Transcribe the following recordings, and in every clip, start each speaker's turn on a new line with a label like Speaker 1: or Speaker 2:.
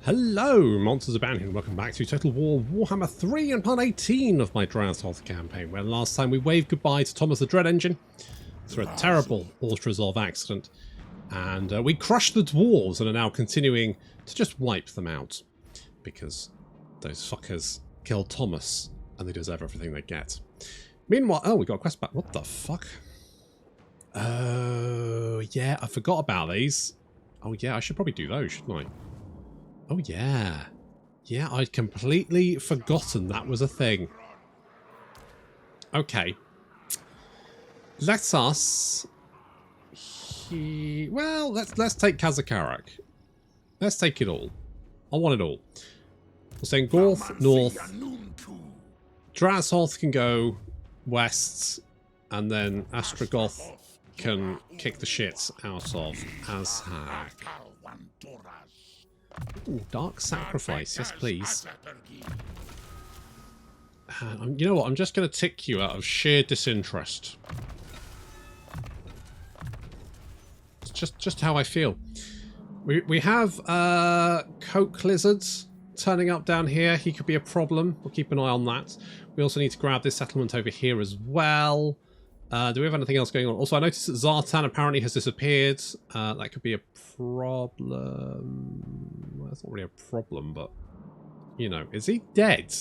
Speaker 1: Hello, monsters abound here, and welcome back to Total War Warhammer 3 and part 18 of my Drazhoath campaign, where last time we waved goodbye to Thomas the Dread Engine through a terrible auto-resolve accident, and we crushed the dwarves and are now continuing to just wipe them out, because those fuckers killed Thomas, and they deserve everything they get. Meanwhile, oh, we got a quest back. What the fuck? Oh, yeah, I forgot about these. Oh, yeah, I should probably do those, shouldn't I? Oh, yeah. Yeah, I'd completely forgotten that was a thing. Okay. Let us... Well, let's take Kazakarak. Let's take it all. I want it all. We're saying Gorth, north. Drazhoath can go west. And then Ostrogoth can kick the shit out of Azgorh. Ooh, Dark Sacrifice, yes please. You know what, I'm just going to tick you out of sheer disinterest. It's just how I feel. We have Coke Lizards turning up down here. He could be a problem. We'll keep an eye on that. We also need to grab this settlement over here as well. Do we have anything else going on? Also, I noticed that Zartan apparently has disappeared. That could be a problem. Well, that's not really a problem, but... You know, is he dead?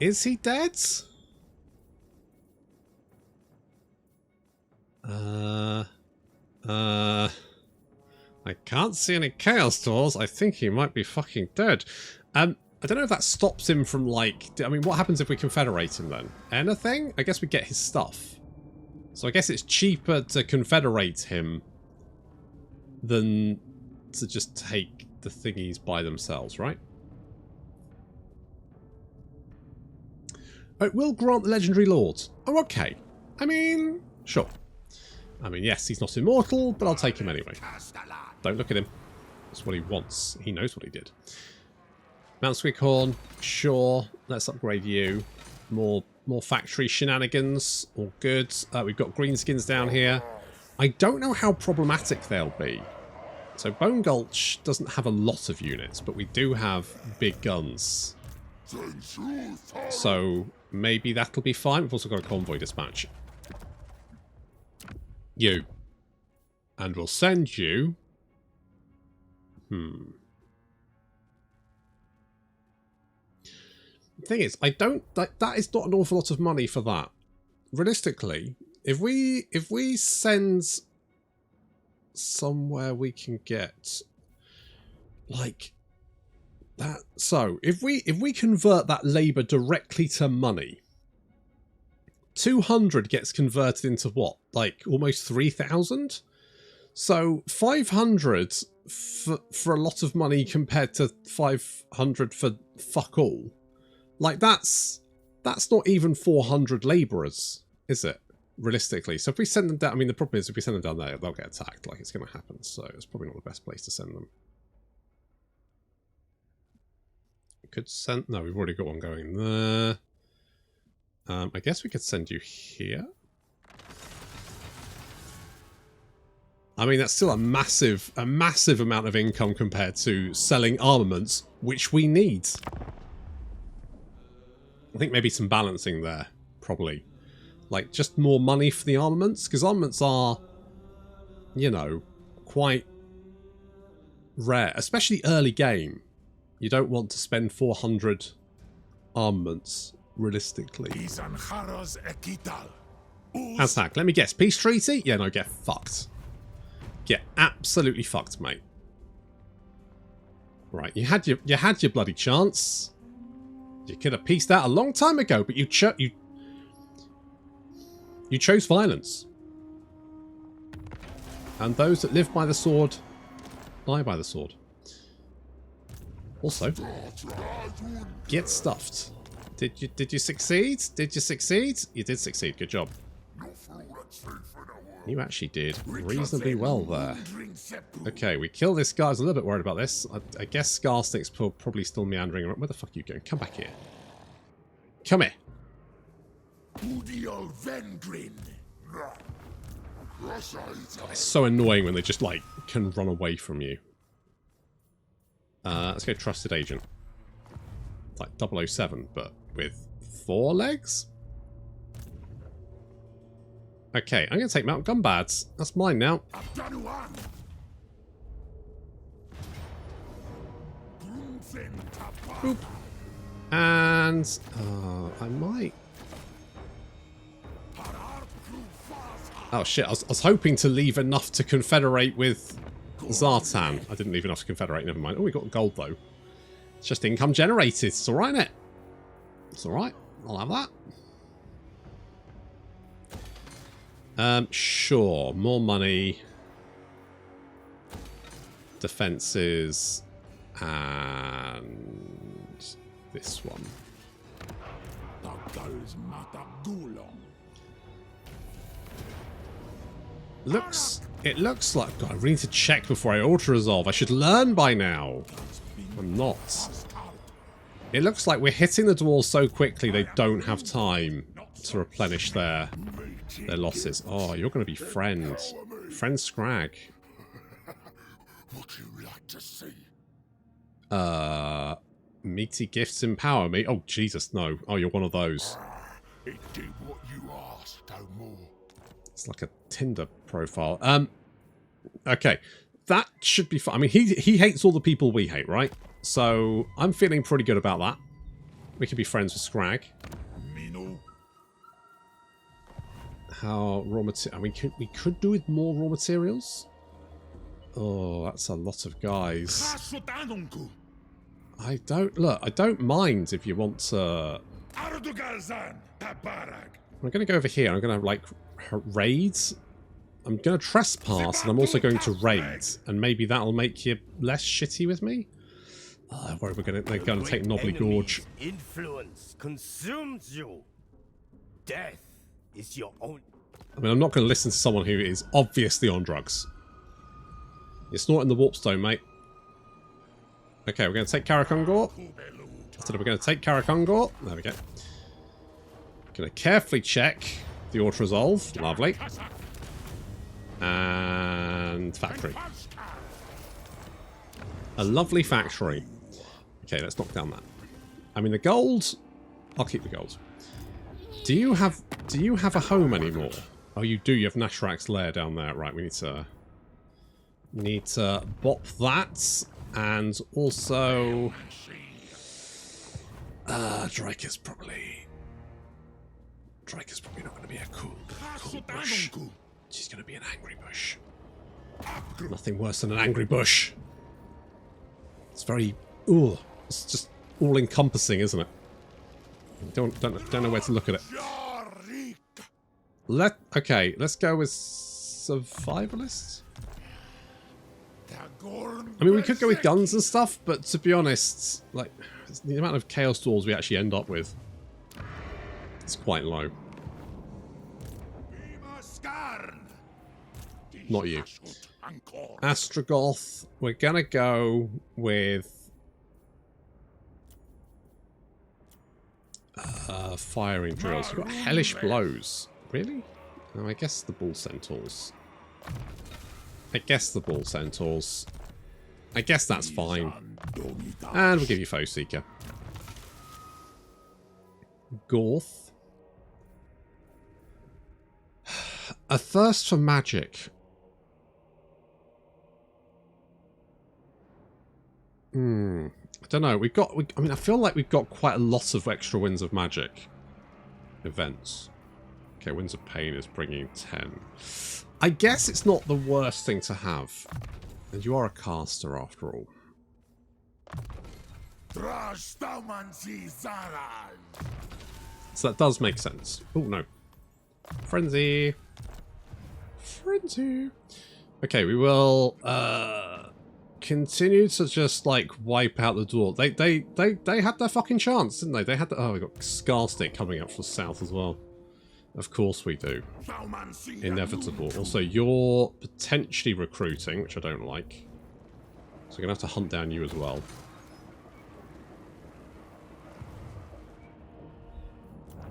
Speaker 1: Is he dead? I can't see any Chaos Dwarfs. I think he might be fucking dead. I don't know if that stops him from, like... I mean, what happens if we confederate him, then? Anything? I guess we get his stuff. So I guess it's cheaper to confederate him than to just take the thingies by themselves, right? Oh, it will grant the Legendary Lords. Oh, okay. I mean, sure. I mean, yes, he's not immortal, but I'll take him anyway. Don't look at him. That's what he wants. He knows what he did. Mount Squighorn, sure. Let's upgrade you. More factory shenanigans. All good. We've got greenskins down here. I don't know how problematic they'll be. So Bone Gulch doesn't have a lot of units, but we do have big guns. So maybe that'll be fine. We've also got a convoy dispatch. You. And we'll send you... The thing is, I don't... That is not an awful lot of money for that. Realistically, if we send somewhere we can get like that, so if we convert that labour directly to money, 200 gets converted into what, like almost 3,000. So 500 for a lot of money compared to 500 for fuck all. Like that's not even 400 labourers, is it? Realistically. So if we send them down, I mean the problem is if we send them down there, they'll get attacked. Like it's going to happen. So it's probably not the best place to send them. We could send... No, we've already got one going there. I guess we could send you here. I mean, that's still a massive amount of income compared to selling armaments, which we need. I think maybe some balancing there, probably. Like, just more money for the armaments, because armaments are, you know, quite rare, especially early game. You don't want to spend 400 armaments, realistically. Azgorh, let me guess, peace treaty? Yeah, no, get fucked. Get absolutely fucked, mate. Right, you had your bloody chance. You could have pieced out a long time ago, but you chose violence. And those that live by the sword die by the sword. Also, get stuffed. Did you succeed? Did you succeed? You did succeed. Good job. You actually did reasonably well there. Okay, we kill this guy. I was a little bit worried about this. I guess Scarstick's probably still meandering around. Where the fuck are you going? Come back here. Come here. God, it's so annoying when they just, like, can run away from you. Let's go trusted agent. Like 007, but with 4 legs? Okay, I'm going to take Mount Gunbads. That's mine now. Boop. And I might... Oh shit, I was hoping to leave enough to confederate with Zartan. I didn't leave enough to confederate, never mind. Oh, we got gold though. It's just income generated. It's alright, innit? It's alright. I'll have that. Sure. More money. Defenses. And this one. It looks like... God, I really need to check before I auto-resolve. I should learn by now. I'm not. It looks like we're hitting the dwarves so quickly they don't have time to replenish their losses. Oh, you're going to be friend. Friend Scrag.
Speaker 2: Would you like to see?
Speaker 1: Meaty gifts empower me. Oh, Jesus, no. Oh, you're one of those.
Speaker 2: It did what you asked, no more.
Speaker 1: It's like a Tinder profile. Okay. That should be fine. I mean, he hates all the people we hate, right? So, I'm feeling pretty good about that. We could be friends with Scrag. How raw material... I mean, we could do with more raw materials. Oh, that's a lot of guys. I don't mind if you want to... I'm going to go over here. I'm going to, like, raid. I'm going to trespass, and I'm also going to raid. And maybe that'll make you less shitty with me? I worry they're going to take Knobbly Gorge.
Speaker 3: Influence consumes you. Death is your own...
Speaker 1: I mean, I'm not going to listen to someone who is obviously on drugs. You're snorting the Warpstone, mate. Okay, we're going to take Karakungor. I said we're going to take Karakungor. There we go. Going to carefully check the auto-resolve. Lovely. And factory. A lovely factory. Okay, let's knock down that. I mean, the gold... I'll keep the gold. Do you have a home anymore? Oh, you do. You have Nashrak's lair down there. Right, we need to bop that. And also... Dryker's probably not going to be a cool bush. She's going to be an angry bush. Nothing worse than an angry bush. It's very... Ooh, it's just all-encompassing, isn't it? Don't know where to look at it. Okay, let's go with survivalist. I mean, we could go with guns and stuff, but to be honest, like, the amount of Chaos Dwarves we actually end up with, it's quite low. Not you. Ostrogoth, we're gonna go with firing drills. We've got Hellish Blows. Really? Oh, I guess the Bull Centaurs. I guess that's fine. And we'll give you Foe Seeker. Gorth. A thirst for magic. I don't know. I mean, I feel like we've got quite a lot of extra Winds of Magic events. Okay, Winds of Pain is bringing 10. I guess it's not the worst thing to have. And you are a caster after all. So that does make sense. Oh, no. Frenzy. Frenzy. Okay, we will continue to just, like, wipe out the dwarf. They had their fucking chance, didn't they? They had the... Oh, we got Scarstick coming up from south as well. Of course we do. Inevitable. Also, you're potentially recruiting, which I don't like. So we're going to have to hunt down you as well.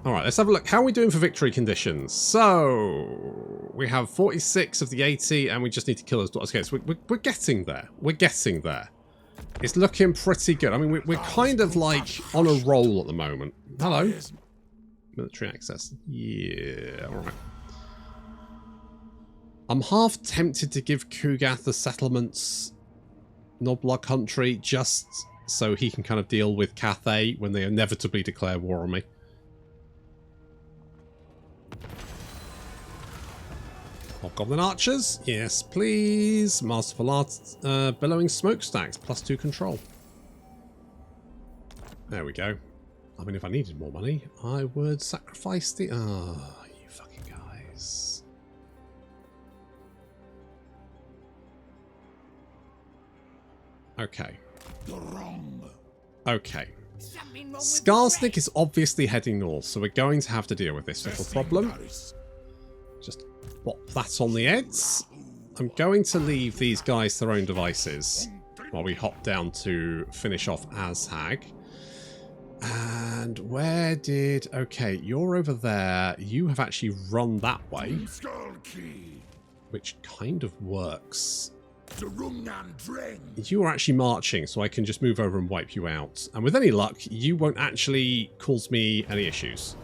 Speaker 1: Alright, let's have a look. How are we doing for victory conditions? So, we have 46 of the 80, and we just need to kill those dogs. Okay, so we're getting there. We're getting there. It's looking pretty good. I mean, we're kind of like on a roll at the moment. Hello. Military access. Yeah, alright. I'm half tempted to give Kugath the settlements Noblar country just so he can kind of deal with Cathay when they inevitably declare war on me. Goblin archers, yes please. Masterful art, billowing smokestacks, +2 control. There we go. I mean, if I needed more money, I would sacrifice the... Oh, you fucking guys. Okay. Okay. Skarsnik is obviously heading north, so we're going to have to deal with this little problem. Just pop that on the ends. I'm going to leave these guys to their own devices while we hop down to finish off Azhag. And where did... Okay, you're over there. You have actually run that way, which kind of works. You are actually marching, so I can just move over and wipe you out. And with any luck, you won't actually cause me any issues.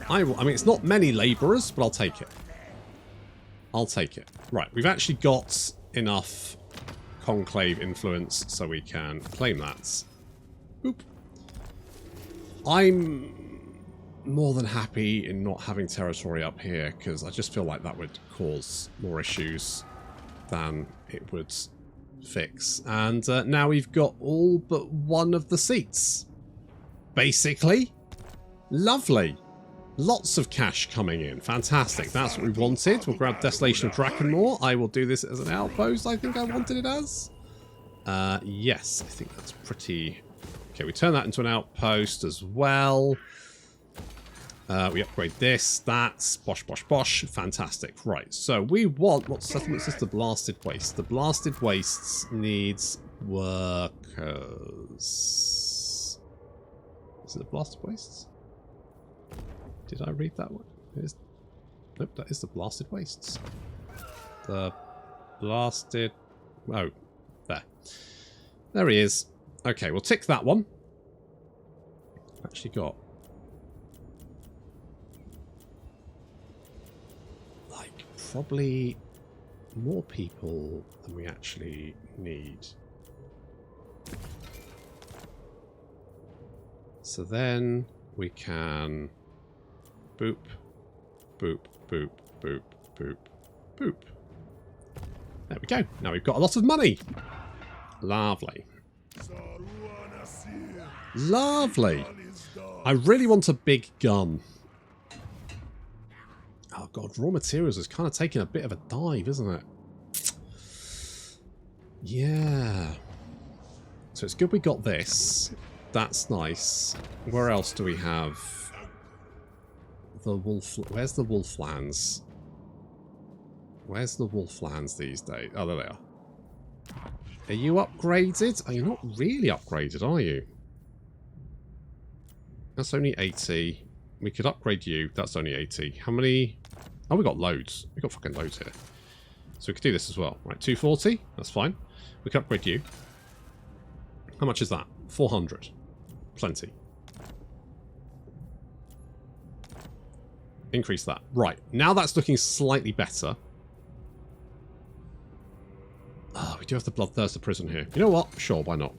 Speaker 1: I mean, it's not many labourers, but I'll take it. I'll take it. Right, we've actually got enough conclave influence so we can claim that. Boop. I'm more than happy in not having territory up here, because I just feel like that would cause more issues than it would fix. And now we've got all but one of the seats. Basically. Lovely. Lots of cash coming in. Fantastic. That's what we wanted. We'll grab Desolation of Drakenmoor. I will do this as an outpost, I think I wanted it as. Yes, I think that's pretty... Okay, we turn that into an outpost as well. We upgrade this. That's bosh, bosh, bosh. Fantastic. Right, so we want... What settlement is this? The Blasted Wastes. The Blasted Wastes needs workers. Is it the Blasted Wastes? Did I read that one? Nope, that is the Blasted Wastes. The Blasted... Oh, there. There he is. Okay, we'll tick that one. Actually got... like, probably more people than we actually need. So then we can... Boop, boop, boop, boop, boop, boop. There we go. Now we've got a lot of money. Lovely. Lovely. I really want a big gun. Oh god, raw materials is kind of taking a bit of a dive, isn't it? Yeah. So it's good we got this. That's nice. Where else do we have... The wolf... Where's the wolflands? Where's the wolflands these days? Oh, there they are. Are you upgraded? Oh, you're not really upgraded, are you? That's only 80. We could upgrade you. That's only 80. How many... Oh, we got loads. We got fucking loads here. So we could do this as well. Right, 240. That's fine. We can upgrade you. How much is that? 400. Plenty. Increase that. Right. Now that's looking slightly better. Oh, we do have the Bloodthirster prison here. You know what? Sure, why not?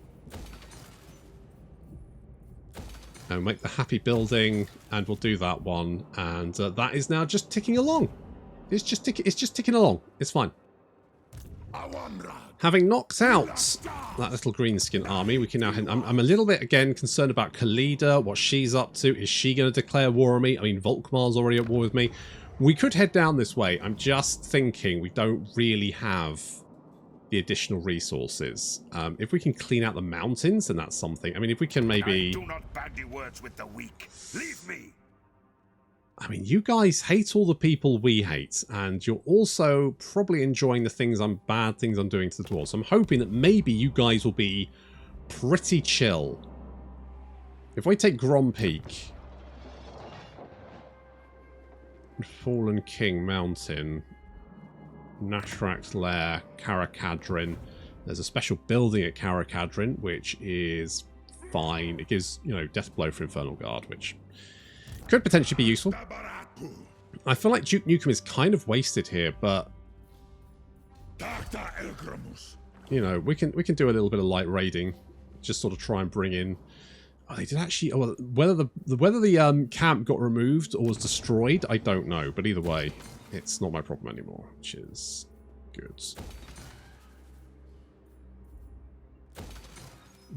Speaker 1: And make the happy building, and we'll do that one. And that is now just ticking along. It's just ticking along. It's fine. Having knocked out that little greenskin army, we can now head... I'm a little bit, again, concerned about Khalida, what she's up to. Is she going to declare war on me? I mean, Volkmar's already at war with me. We could head down this way. I'm just thinking we don't really have the additional resources. If we can clean out the mountains, then that's something. I mean, if we can maybe...
Speaker 2: I do not bandy words with the weak. Leave me.
Speaker 1: I mean, you guys hate all the people we hate, and you're also probably enjoying the bad things I'm doing to the dwarves. So I'm hoping that maybe you guys will be pretty chill. If I take Grom Peak, Fallen King Mountain, Nashrak's Lair, Karakadrin. There's a special building at Karakadrin, which is fine. It gives, you know, Death Blow for Infernal Guard, which could potentially be useful. I feel like Duke Nukem is kind of wasted here, but you know, we can do a little bit of light raiding, just sort of try and bring in. Oh, they did actually. Oh, well, whether the camp got removed or was destroyed, I don't know. But either way, it's not my problem anymore, which is good.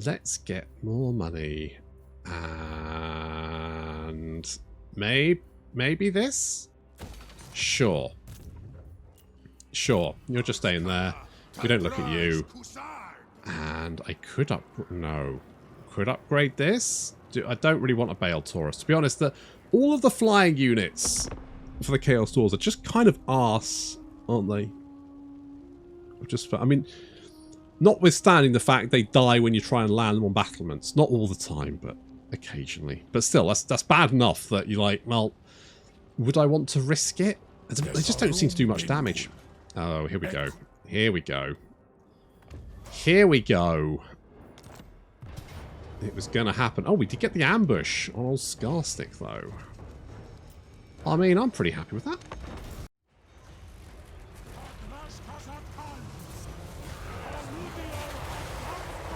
Speaker 1: Let's get more money, and maybe this. Sure. Sure, you're just staying there. We don't look at you. And I could upgrade this. I don't really want a Bale Taurus. To be honest, all of the flying units for the Chaos Dwarfs are just kind of arse, aren't they? I mean, notwithstanding the fact they die when you try and land them on battlements. Not all the time, but occasionally. But still, that's bad enough that you're like, well, would I want to risk it? They just don't seem to do much damage. Oh, here we go. Here we go. Here we go. It was going to happen. Oh, we did get the ambush on old Scarstick, though. I mean, I'm pretty happy with that.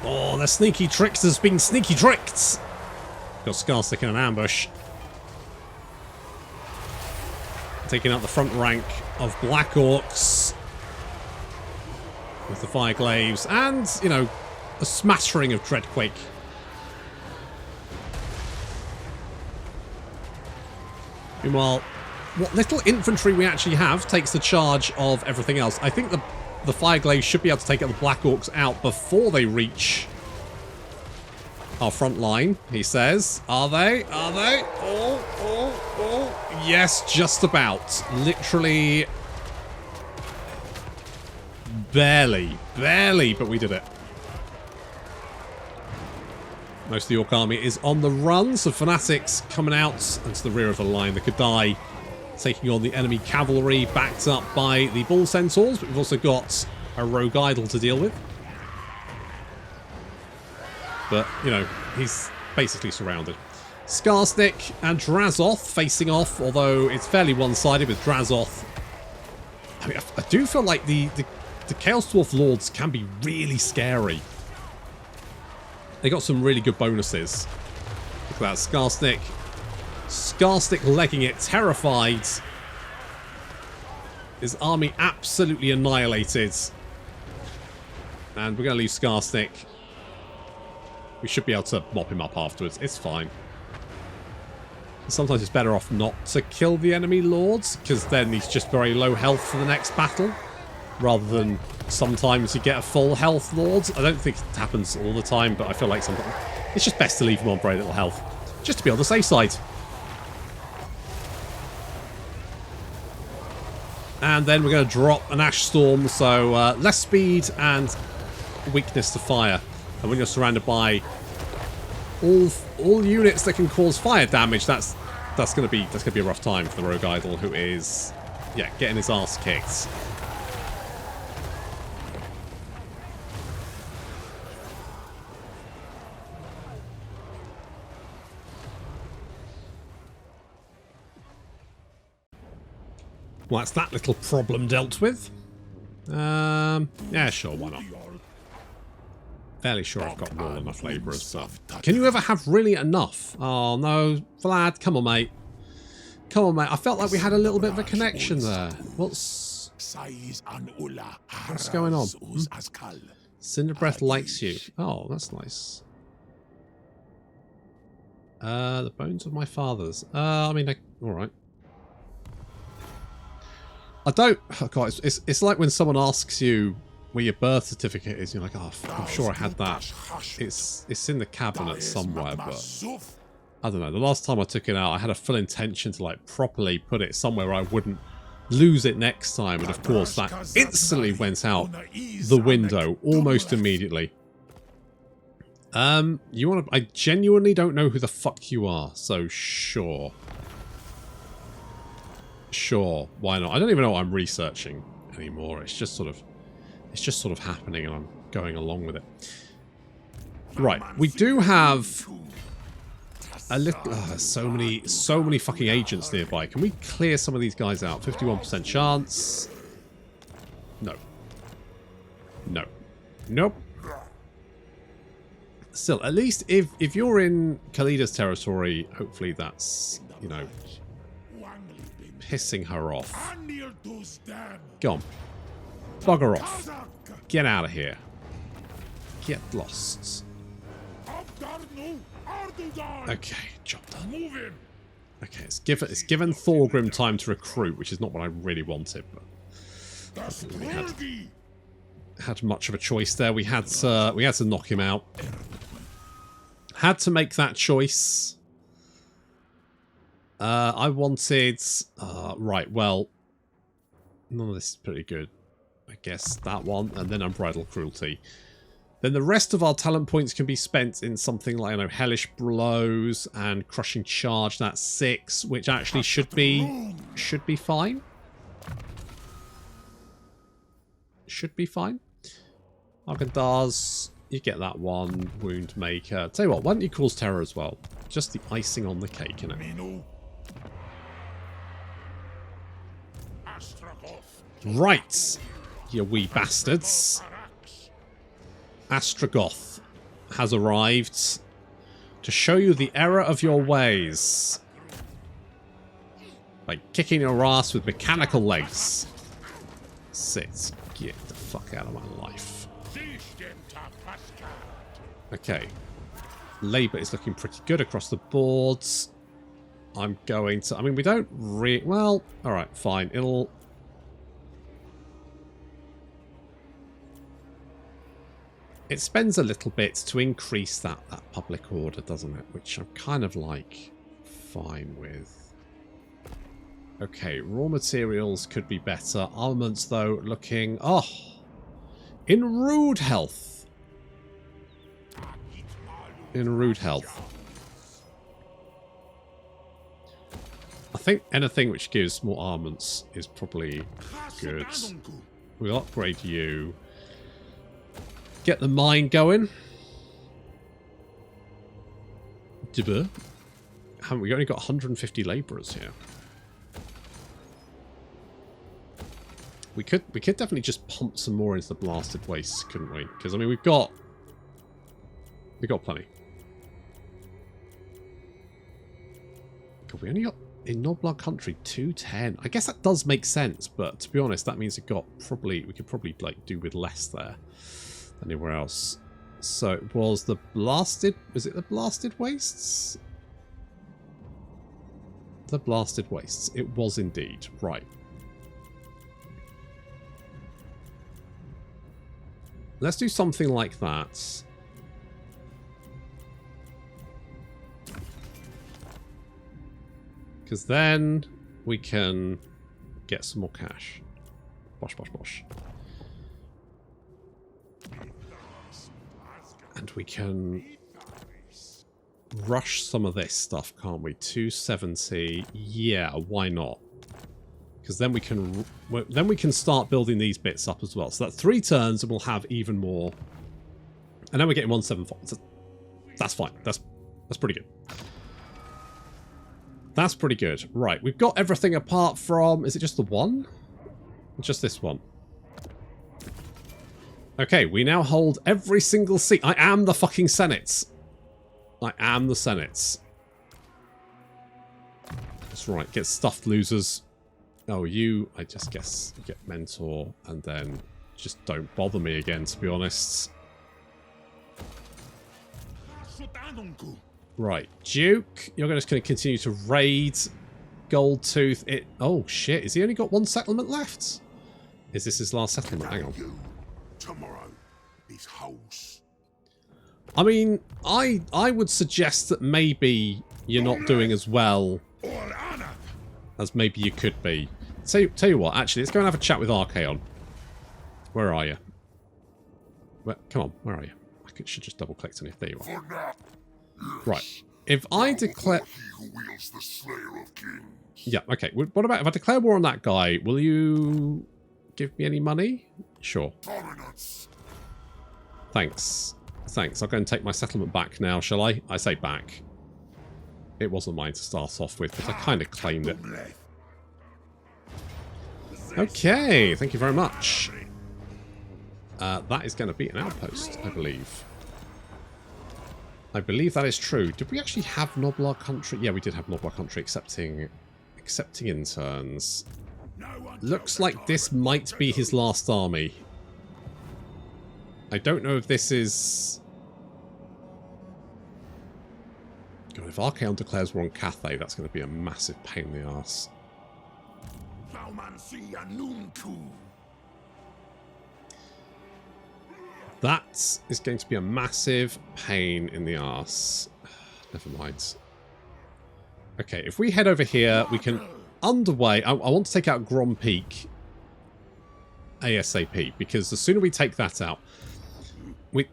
Speaker 1: Oh, the sneaky trickster's been sneaky tricked. Got Scarstick in an ambush. Taking out the front rank of Black Orcs with the Fire Glaives and, you know, a smattering of Dreadquake. Meanwhile, what little infantry we actually have takes the charge of everything else. I think the Fire Glaives should be able to take the Black Orcs out before they reach our front line, he says. Are they? Are they? Oh. Yes, just about. Literally. Barely, but we did it. Most of the Orc army is on the run, so Fanatics coming out into the rear of the line. The Cathay taking on the enemy cavalry, backed up by the Bull Centaurs, but we've also got a Rogue Idol to deal with. But, you know, he's basically surrounded. Scarstick and Drazhoath facing off, although it's fairly one-sided with Drazhoath. I mean, I do feel like the Chaos Dwarf Lords can be really scary. They got some really good bonuses. Look at that, Scarstick. Scarstick legging it, terrified. His army absolutely annihilated. And we're going to leave Scarstick. We should be able to mop him up afterwards. It's fine. Sometimes it's better off not to kill the enemy lords, because then he's just very low health for the next battle, rather than sometimes you get a full health lord. I don't think it happens all the time, but I feel like sometimes it's just best to leave him on very little health, just to be on the safe side. And then we're going to drop an Ash Storm, so less speed and weakness to fire. And when you're surrounded by all units that can cause fire damage, that's gonna be a rough time for the Rogue Idol, who is, yeah, getting his ass kicked. Well, that's that little problem dealt with. Yeah, sure, why not? Fairly sure I've got more than enough labourers. So. Can you ever have really enough? Oh no, Vlad, come on, mate. Come on, mate. I felt like we had a little bit of a connection there. What's going on? Cinderbreath likes you. Oh, that's nice. The bones of my fathers. I mean, all right. I don't. Oh God, it's like when someone asks you where your birth certificate is, you're like, oh, I'm sure I had that. It's in the cabinet somewhere, but I don't know. The last time I took it out, I had a full intention to like properly put it somewhere where I wouldn't lose it next time, and of course that instantly went out the window almost immediately. You want to? I genuinely don't know who the fuck you are, so sure. Sure, why not? I don't even know what I'm researching anymore. It's just sort of happening, and I'm going along with it. Right, we do have a little. So many fucking agents nearby. Can we clear some of these guys out? 51% chance. No. No. Nope. Still, at least if you're in Khalida's territory, hopefully that's, you know, pissing her off. Go on. Bugger off. Get out of here. Get lost. Okay, job done. Okay, it's given Thorgrim time to recruit, which is not what I really wanted, but I don't think we had much of a choice there. We had to knock him out. Had to make that choice. I wanted... right, well... None of this is pretty good. I guess that one, and then Unbridled Cruelty. Then the rest of our talent points can be spent in something like, I don't know, Hellish Blows and Crushing Charge. That's 6, which actually should be fine. Should be fine. Argandars, you get that one. Wound Maker. Tell you what, why don't you cause terror as well? Just the icing on the cake, you know. Right, you wee bastards. Astragoth has arrived to show you the error of your ways by kicking your ass with mechanical legs. Sit. Get the fuck out of my life. Okay. Labour is looking pretty good across the boards. I'm going to... I mean, we don't well, alright, fine. It'll... It spends a little bit to increase that public order, doesn't it? Which I'm kind of, like, fine with. Okay, raw materials could be better. Armaments, though, looking... Oh! In rude health. In rude health. I think anything which gives more armaments is probably good. We'll upgrade you. Get the mine going. Haven't we only got 150 labourers here? We could definitely just pump some more into the blasted wastes, couldn't we? Because I mean we've got plenty. God, we only got in Noblar Country 210. I guess that does make sense, but to be honest, that means we could probably like do with less there. Anywhere else. So it was the blasted... Was it the blasted wastes? The blasted wastes. It was indeed. Right. Let's do something like that. Because then we can get some more cash. Bosh, bosh, bosh. And we can rush some of this stuff, can't we? 270. Yeah, why not? Because then we can start building these bits up as well. So that's 3 turns and we'll have even more. And then we're getting 175. So that's fine. That's pretty good. That's pretty good. Right, we've got everything apart from... Is it just the one? Just this one. Okay, we now hold every single seat. I am the fucking Senate. I am the Senate. That's right, get stuffed losers. Oh, you, I just guess you get Mentor, and then just don't bother me again, to be honest. Right, Duke, you're just going to continue to raid Goldtooth. Oh, shit, has he only got 1 settlement left? Is this his last settlement? Hang on.
Speaker 2: Tomorrow is house.
Speaker 1: I mean, I would suggest that maybe you're not doing as well as maybe you could be. Tell you what, actually, let's go and have a chat with Archaon. Where are you? Come on, where are you? I should just double click on it. There you are. Right. If I declare... Yeah, okay. What about if I declare war on that guy? Will you give me any money? Sure.
Speaker 2: Foreigners.
Speaker 1: Thanks. Thanks. I'll go and take my settlement back now, shall I? I say back. It wasn't mine to start off with, but I kind of claimed it. Okay, thank you very much. That is going to be an outpost, I believe. I believe that is true. Did we actually have Noblar country? Yeah, we did have Noblar country accepting interns. Looks like this might be his last army. I don't know if this is... God, if Archaon declares war on Cathay, that's going to be a massive pain in the arse. That is going to be a massive pain in the arse. Never mind. Okay, if we head over here, we can underway. I want to take out Grom Peak ASAP, because the sooner we take that out...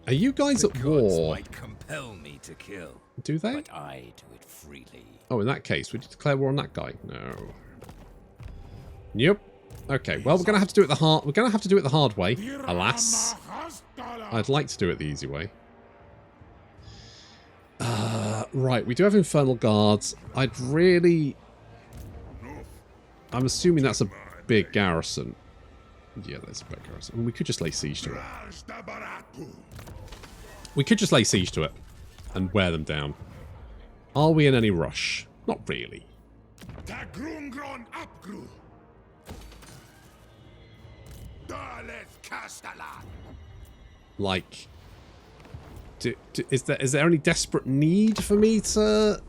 Speaker 1: are you guys at war?
Speaker 4: Might compel me to kill,
Speaker 1: do they?
Speaker 4: but I do it freely.
Speaker 1: Oh, in that case, would you declare war on that guy? No. Nope. Okay, well, we're going to have to do it the hard. We're going to have to do it the hard way. Alas, I'd like to do it the easy way. Right, we do have Infernal Guards. I'd really... I'm assuming that's a big garrison. Yeah, that's a big garrison. I mean, we could just lay siege to it. We could just lay siege to it and wear them down. Are we in any rush? Not really. Like, is there any desperate need for me to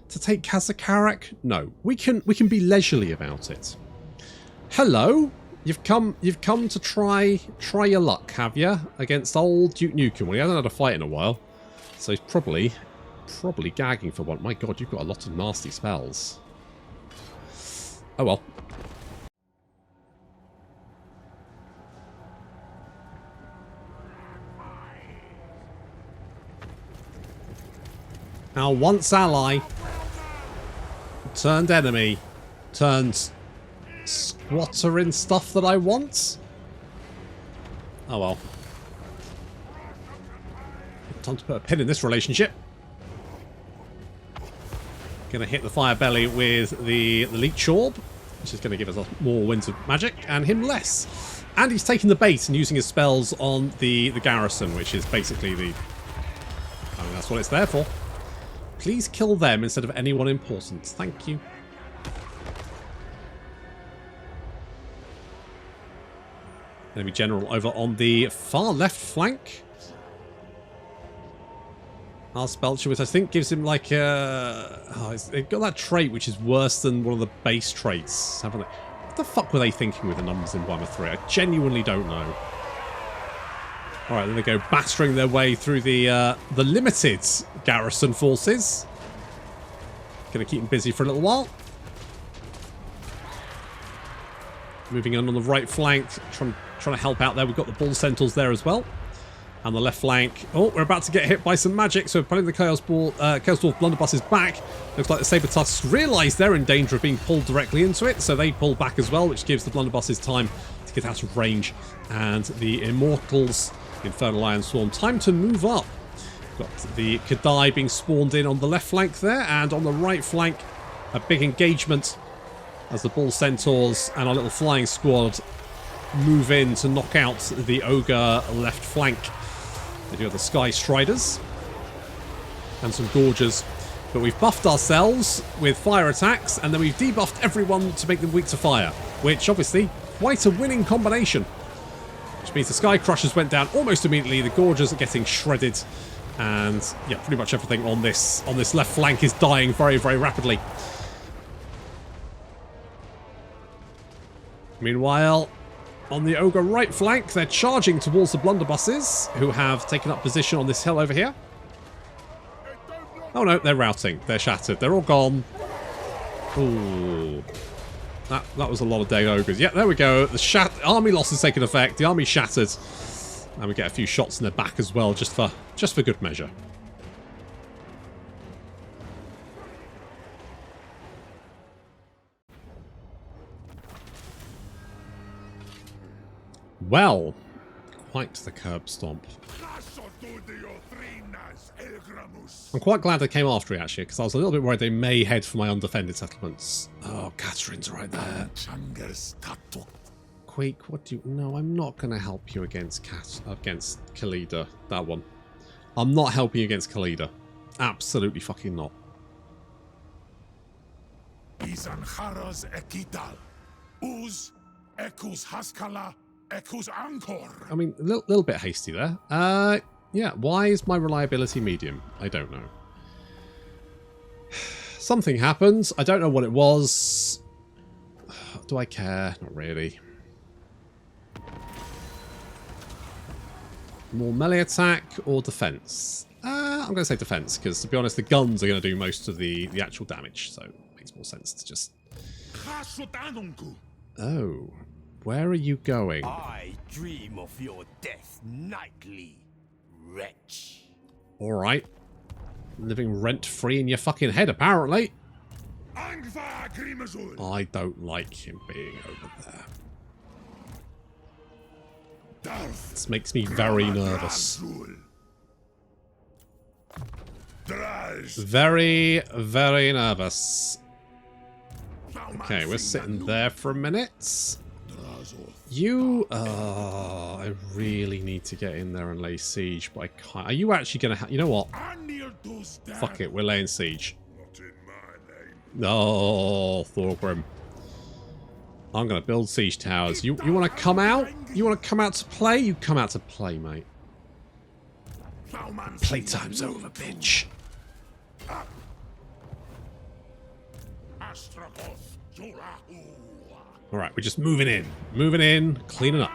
Speaker 1: take Khazakarak? No, we can be leisurely about it. Hello, you've come to try your luck, have you? Against old Duke Nukem. Well, he hasn't had a fight in a while, so he's probably gagging for one. My God, you've got a lot of nasty spells. Oh well. Our once ally turned enemy turned squatter in stuff that I want? Oh well. Time to put a pin in this relationship. Gonna hit the fire belly with the Leech Orb, which is gonna give us more winds of magic, and him less. And he's taking the bait and using his spells on the garrison, which is basically the... I mean, that's what it's there for. Please kill them instead of anyone important. Thank you. Enemy general over on the far left flank. Our Spelcher, which I think gives him like a... Oh, they've got that trait which is worse than one of the base traits, haven't they? What the fuck were they thinking with the numbers in Warhammer 3? I genuinely don't know. Alright, then they go battering their way through the limited garrison forces. Gonna keep them busy for a little while. Moving on the right flank, trying to help out there. We've got the Bull Centaurs there as well. And the left flank. Oh, we're about to get hit by some magic, so we're putting the Chaos Dwarf blunderbusses back. Looks like the Saber Tusks realise they're in danger of being pulled directly into it, so they pull back as well, which gives the blunderbusses time to get out of range. And the Immortals, the Infernal Iron Swarm, time to move up. Got the Cathay being spawned in on the left flank there, and on the right flank, a big engagement as the Bull Centaurs and our little flying squad move in to knock out the Ogre left flank. They do have the Sky Striders and some Gorgers, but we've buffed ourselves with fire attacks, and then we've debuffed everyone to make them weak to fire, which obviously quite a winning combination. Which means the Sky Crushers went down almost immediately, the Gorgers are getting shredded, and yeah, pretty much everything on this left flank is dying very, very rapidly. Meanwhile, on the Ogre right flank, they're charging towards the blunderbusses, who have taken up position on this hill over here. Oh no, they're routing. They're shattered. They're all gone. Ooh. That was a lot of dead Ogres. Yeah, there we go. The army loss has taken effect. The army's shattered. And we get a few shots in their back as well, just for good measure. Well, quite the curb stomp. I'm quite glad they came after me, actually, because I was a little bit worried they may head for my undefended settlements. Oh, Catherine's right there. Quake, what do you... No, I'm not going to help you against Khalida. That one. I'm not helping you against Khalida. Absolutely fucking not. I mean, a little bit hasty there. Yeah, why is my reliability medium? I don't know. Something happens. I don't know what it was. Do I care? Not really. More melee attack or defense? I'm going to say defense, because to be honest, the guns are going to do most of the actual damage, so it makes more sense to just... Oh, where are you going?
Speaker 3: I dream of your death nightly, wretch.
Speaker 1: Alright. Living rent-free in your fucking head, apparently. I don't like him being over there. This makes me very nervous. Very, very nervous. Okay, we're sitting there for a minute. You... I really need to get in there and lay siege, but I can't. Are you actually going to... You know what? Fuck it, we're laying siege. No, Thorgrim. I'm going to build siege towers. You want to come out? You want to come out to play? You come out to play, mate. Playtime's over, bitch. Alright, we're just moving in. Moving in, cleaning up.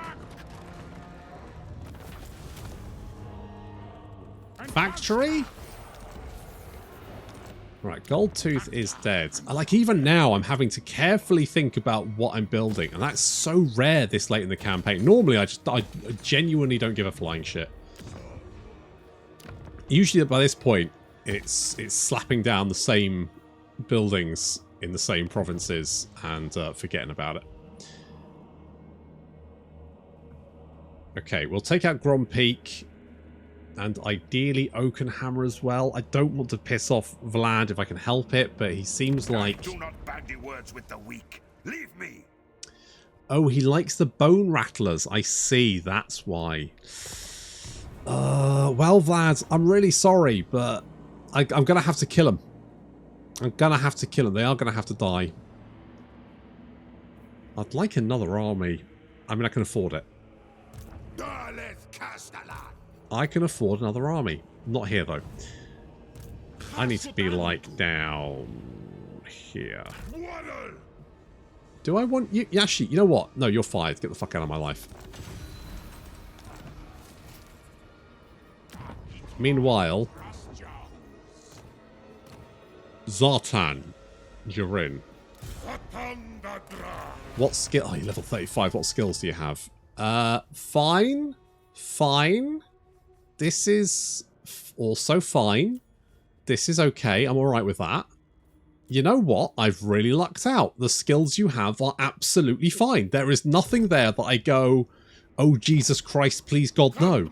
Speaker 1: Factory? Right, Goldtooth is dead. Like, even now, I'm having to carefully think about what I'm building. And that's so rare this late in the campaign. Normally, I genuinely don't give a flying shit. Usually, by this point, it's slapping down the same buildings in the same provinces and forgetting about it. Okay, we'll take out Grom Peak. And ideally Oakenhammer as well. I don't want to piss off Vlad if I can help it, but he seems like...
Speaker 2: Do not bandy words with the weak. Leave me.
Speaker 1: Oh, he likes the bone rattlers. I see, that's why. Well, Vlad, I'm really sorry, but I'm going to have to kill him. I'm going to have to kill him. They are going to have to die. I'd like another army. I mean, I can afford it. I can afford another army. Not here, though. I need to be, like, down here. Do I want you? Actually, you know what? No, you're fired. Get the fuck out of my life. Meanwhile, Zartan, you're in. What skill? Oh, you're level 35. What skills do you have? Fine. Fine. This is also fine. This is okay. I'm alright with that. You know what? I've really lucked out. The skills you have are absolutely fine. There is nothing there that I go, oh, Jesus Christ, please God, no.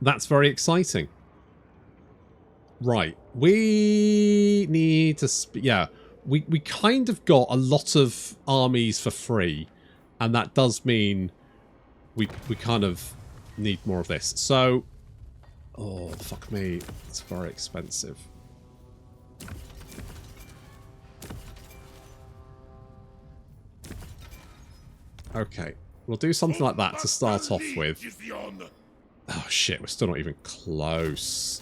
Speaker 1: That's very exciting. Right. We need to... yeah. We kind of got a lot of armies for free. And that does mean we kind of need more of this. So... oh, fuck me. It's very expensive. Okay. We'll do something like that to start off with. Oh, shit. We're still not even close.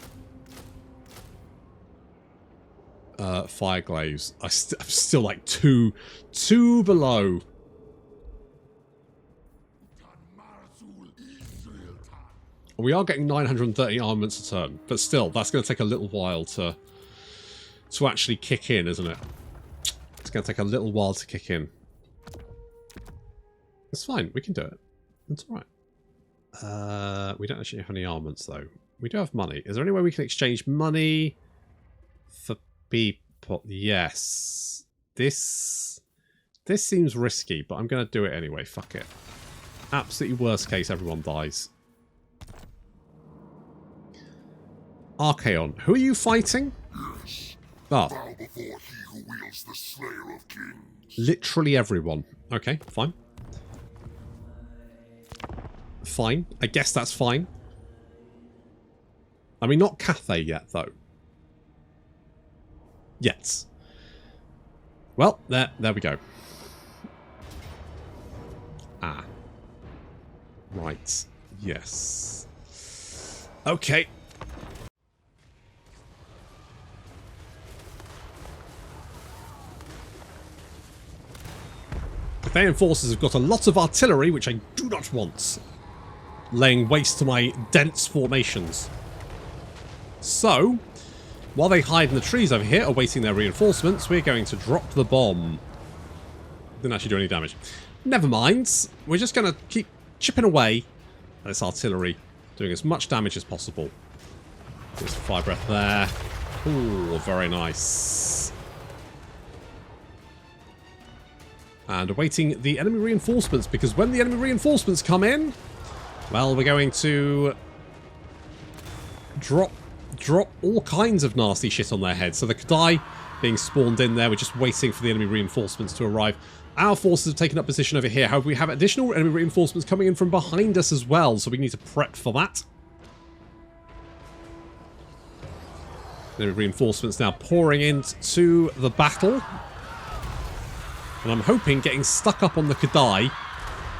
Speaker 1: Fireglaves. I'm still like two below. We are getting 930 armaments a turn, but still, that's going to take a little while to actually kick in, isn't it? It's going to take a little while to kick in. It's fine, we can do it. It's alright. We don't actually have any armaments, though. We do have money. Is there any way we can exchange money for people? Yes. This This seems risky, but I'm going to do it anyway. Fuck it. Absolutely worst case, everyone dies. Archaon, who are you fighting?
Speaker 2: Yes.
Speaker 1: Ah,
Speaker 2: Bow before he who wields the Slayer of Kings.
Speaker 1: literally everyone. Okay, fine. Fine. I guess that's fine. I mean, not Cathay yet, though. Yet. Well, there we go. Ah. Right. Yes. Okay. Cathayan forces have got a lot of artillery, which I do not want. Laying waste to my dense formations. So, while they hide in the trees over here, awaiting their reinforcements, we're going to drop the bomb. Didn't actually do any damage. Never mind. We're just going to keep chipping away at this artillery, doing as much damage as possible. There's fire breath there. Ooh, very nice. And awaiting the enemy reinforcements, because when the enemy reinforcements come in, well, we're going to drop all kinds of nasty shit on their heads. So the Cathay being spawned in there, we're just waiting for the enemy reinforcements to arrive. Our forces have taken up position over here. However, we have additional enemy reinforcements coming in from behind us as well, so we need to prep for that. Enemy reinforcements now pouring into the battle. And I'm hoping getting stuck up on the Cathay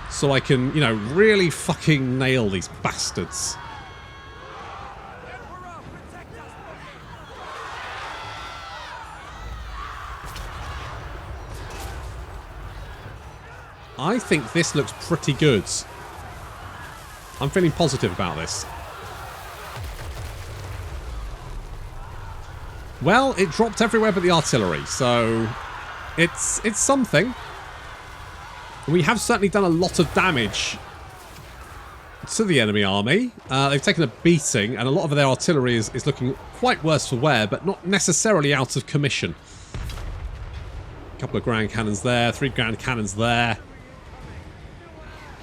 Speaker 1: so I can, you know, really fucking nail these bastards. I think this looks pretty good. I'm feeling positive about this. Well, it dropped everywhere but the artillery, so it's something. We have certainly done a lot of damage to the enemy army. They've taken a beating, and a lot of their artillery is looking quite worse for wear, but not necessarily out of commission. A couple of grand cannons there, 3 grand cannons there.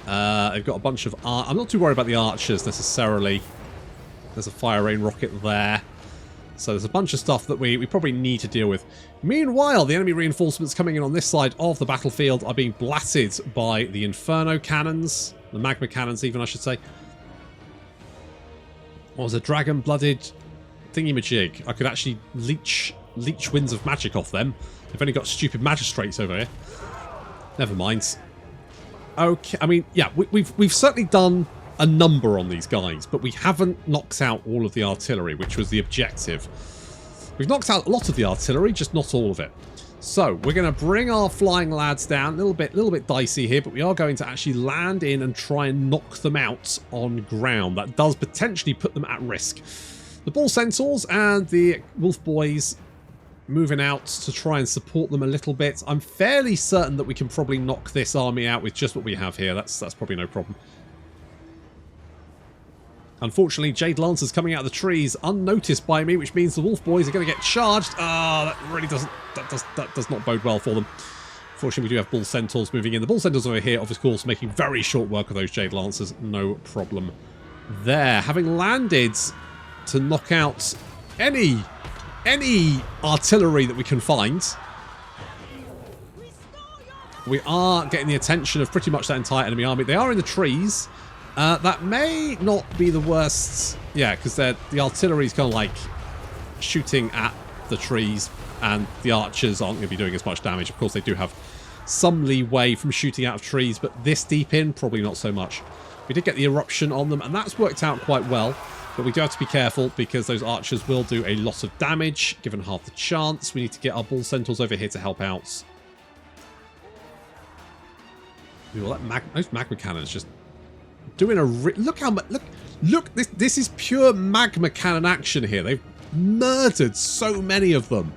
Speaker 1: They've got a bunch of... I'm not too worried about the archers necessarily. There's a fire rain rocket there. So there's a bunch of stuff that we probably need to deal with. Meanwhile, the enemy reinforcements coming in on this side of the battlefield are being blatted by the Inferno cannons. The magma cannons even, I should say. What was a dragon-blooded thingy-majig? I could actually leech winds of magic off them. They've only got stupid magistrates over here. Never mind. Okay, I mean, yeah, we've certainly done a number on these guys, but we haven't knocked out all of the artillery, which was the objective. We've knocked out a lot of the artillery, just not all of it. So we're going to bring our flying lads down. A little bit dicey here, but we are going to actually land in and try and knock them out on ground. That does potentially put them at risk. The Bull Centaurs and the Wolf Boys moving out to try and support them a little bit. I'm fairly certain that we can probably knock this army out with just what we have here. That's probably no problem. Unfortunately, Jade Lancers coming out of the trees unnoticed by me, which means the Wolf Boys are going to get charged. That really doesn't... That does not bode well for them. Fortunately, we do have Bull Centaurs moving in. The Bull Centaurs over here, of course, making very short work of those Jade Lancers. No problem there. Having landed to knock out any artillery that we can find, we are getting the attention of pretty much that entire enemy army. They are in the trees. That may not be the worst. Yeah, because the artillery is kind of like shooting at the trees, and the archers aren't going to be doing as much damage. Of course, they do have some leeway from shooting out of trees, but this deep in, probably not so much. We did get the eruption on them, and that's worked out quite well. But we do have to be careful, because those archers will do a lot of damage, given half the chance. We need to get our Bull Centaurs over here to help out. Ooh, well, those magma cannons just doing a... Look how much... Look, this is pure magma cannon action here. They've murdered so many of them.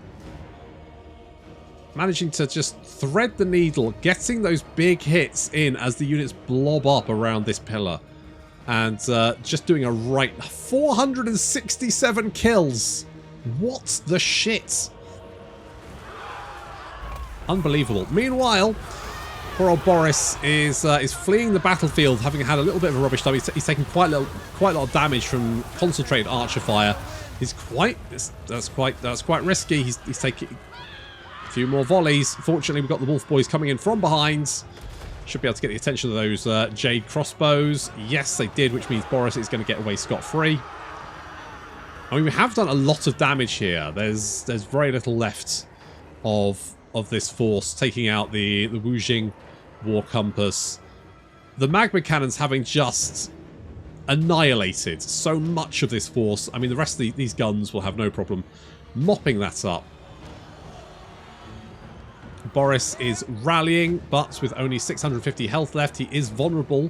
Speaker 1: Managing to just thread the needle, getting those big hits in as the units blob up around this pillar. And just doing a right... 467 kills. What the shit? Unbelievable. Meanwhile, poor old Boris is fleeing the battlefield, having had a little bit of a rubbish time. He's taken quite a lot of damage from concentrated archer fire. He's that's quite risky. He's taking a few more volleys. Fortunately, we've got the Wolf Boys coming in from behind. Should be able to get the attention of those Jade crossbows. Yes, they did, which means Boris is going to get away scot-free. I mean, we have done a lot of damage here. There's very little left of this force, taking out the Wujing War Compass. The magma cannons having just annihilated so much of this force. I mean, the rest of these guns will have no problem mopping that up. Boris is rallying, but with only 650 health left, he is vulnerable.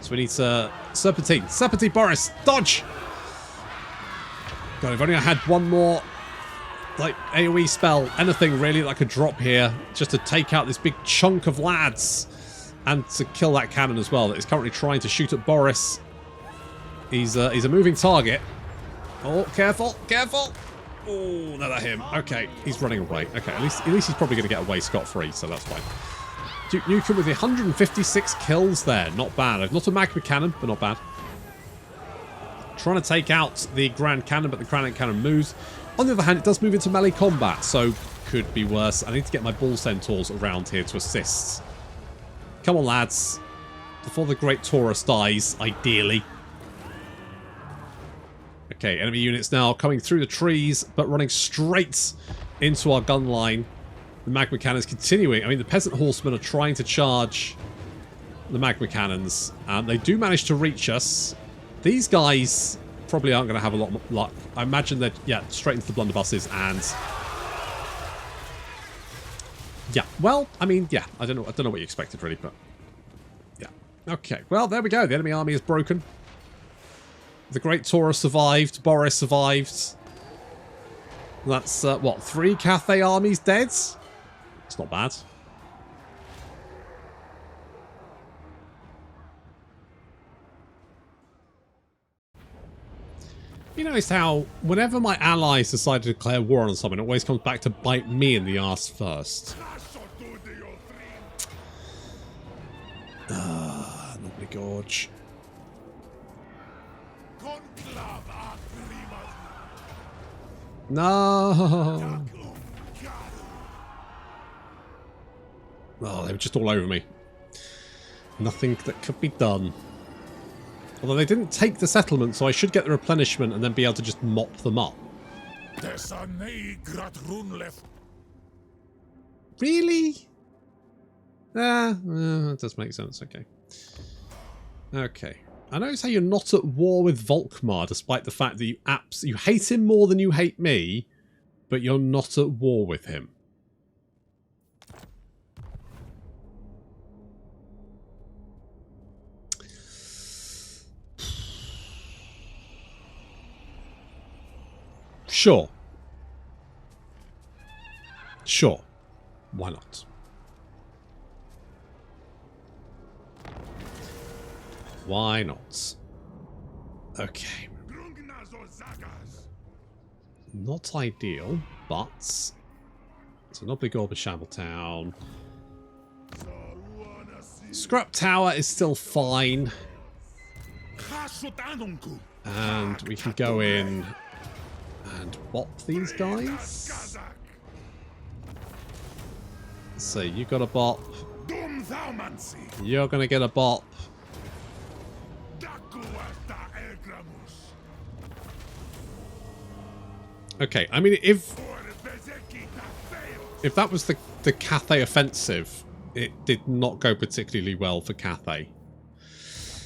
Speaker 1: So we need to... Serpentine, Boris, dodge! God, if only I had one more, like, AoE spell, anything really that I could drop here, just to take out this big chunk of lads, and to kill that cannon as well that is currently trying to shoot at Boris. He's a moving target. Oh, careful! Oh, no, that him. Okay, he's running away. Okay, at least he's probably going to get away scot-free, so that's fine. Duke Nukem with 156 kills there. Not bad. Not a magma cannon, but not bad. Trying to take out the Grand Cannon, but the Grand Cannon moves. On the other hand, it does move into melee combat, so could be worse. I need to get my Bull Centaurs around here to assist. Come on, lads. Before the Great Taurus dies, ideally. Okay, enemy units now coming through the trees, but running straight into our gun line. The magma cannons continuing. I mean, the peasant horsemen are trying to charge the magma cannons. They do manage to reach us. These guys probably aren't going to have a lot of luck. I imagine that, yeah, straight into the blunderbusses and... yeah, well, I mean, yeah, I don't know what you expected, really, but... yeah. Okay, well, there we go. The enemy army is broken. The Great Taurus survived. Boris survived. That's, what, 3 Cathay armies dead? It's not bad. You noticed how whenever my allies decide to declare war on someone, it always comes back to bite me in the arse first. Nobly Gorge. No. Oh, they were just all over me. Nothing that could be done. Although they didn't take the settlement, so I should get the replenishment and then be able to just mop them up. Really? That does make sense. Okay. Okay. I notice how you're not at war with Volkmar, despite the fact that you hate him more than you hate me, but you're not at war with him. Sure. Sure. Why not? Why not? Okay. Not ideal, but... so Nobly Gorba Shambletown. Scrap Tower is still fine. And we can go in and bop these guys. So you got a bop. You're gonna get a bop. Okay, I mean, if that was the Cathay offensive, it did not go particularly well for Cathay.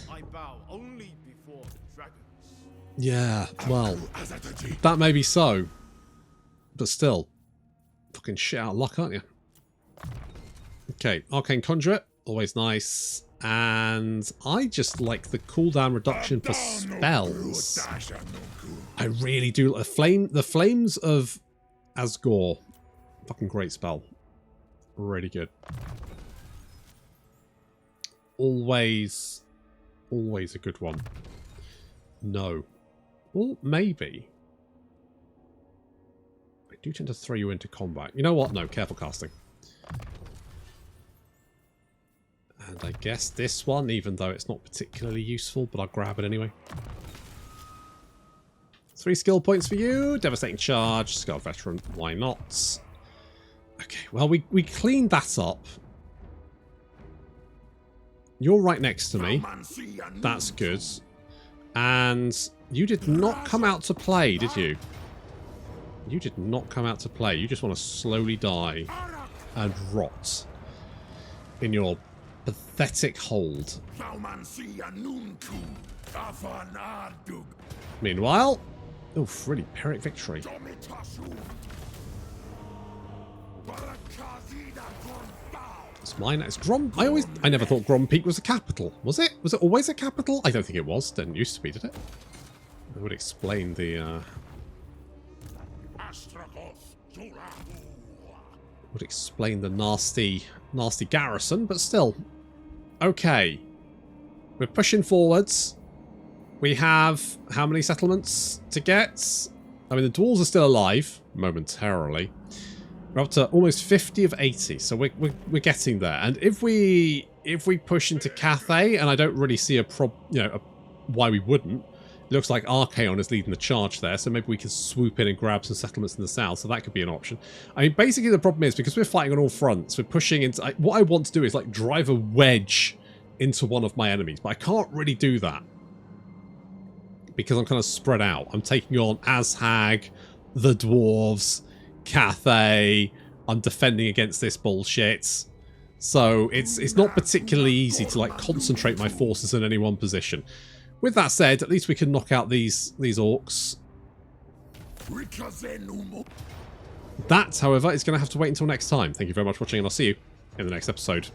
Speaker 3: I bow only before the dragons.
Speaker 1: Yeah, well, that may be so, but still, fucking shit out of luck, aren't you? Okay, Arcane Conduit, always nice. And I just like the cooldown reduction for spells. I really do. The Flames of Azgorh. Fucking great spell. Really good. Always a good one. No. Well, maybe. I do tend to throw you into combat. You know what? No, careful casting. And I guess this one, even though it's not particularly useful, but I'll grab it anyway. 3 skill points for you. Devastating Charge. Scarred Veteran. Why not? Okay, well, we cleaned that up. You're right next to me. That's good. And you did not come out to play, did you? You did not come out to play. You just want to slowly die and rot in your pathetic hold. Meanwhile... Oof, really, Pyrrhic victory. It's mine. It's Grom. I never thought Grom Peak was a capital. Was it? Was it always a capital? I don't think it was. Didn't used to be, did it? That would explain the nasty garrison, but still. Okay. We're pushing forwards. We have how many settlements to get? I mean, the dwarves are still alive momentarily. We're up to almost 50 of 80, so we're getting there. And if we push into Cathay, and I don't really see why we wouldn't. It looks like Archaon is leading the charge there, so maybe we can swoop in and grab some settlements in the south, so that could be an option. I mean, basically the problem is, because we're fighting on all fronts, we're pushing into... what I want to do is, like, drive a wedge into one of my enemies, but I can't really do that. Because I'm kind of spread out. I'm taking on Azgorh, the dwarves, Cathay. I'm defending against this bullshit. So it's not particularly easy to like concentrate my forces in any one position. With that said, at least we can knock out these orcs. That, however, is going to have to wait until next time. Thank you very much for watching, and I'll see you in the next episode.